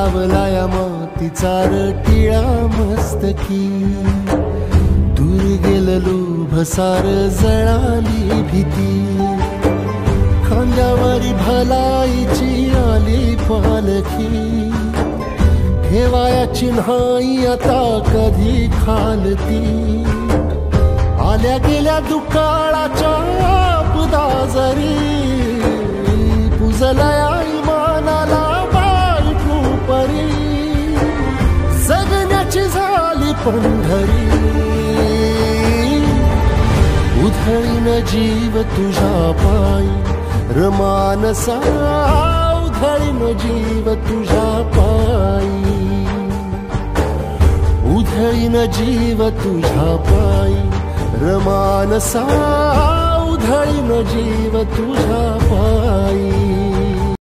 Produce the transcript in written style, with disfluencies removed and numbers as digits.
लावलाया मातीचा टिळा मस्तकी, दूर गेलेलो भसार जळाली भीती, खांद्यावरी भलाईची आली पालखी, ठेवायाची नाही आता कधी खालती, आल्या गेल्या दुकाळाच्या आपदा जरी, पुजलया इमानाला बायकू परी, जगण्याची झाली पंढरी, उधळीन जीव तुझ्या पायी रमानसा, उधळीन जीव तुझ्या पायी, उधळीन जीव तुझ्या पायी रमानसा, उधळीन जीव तुझ्या पायी.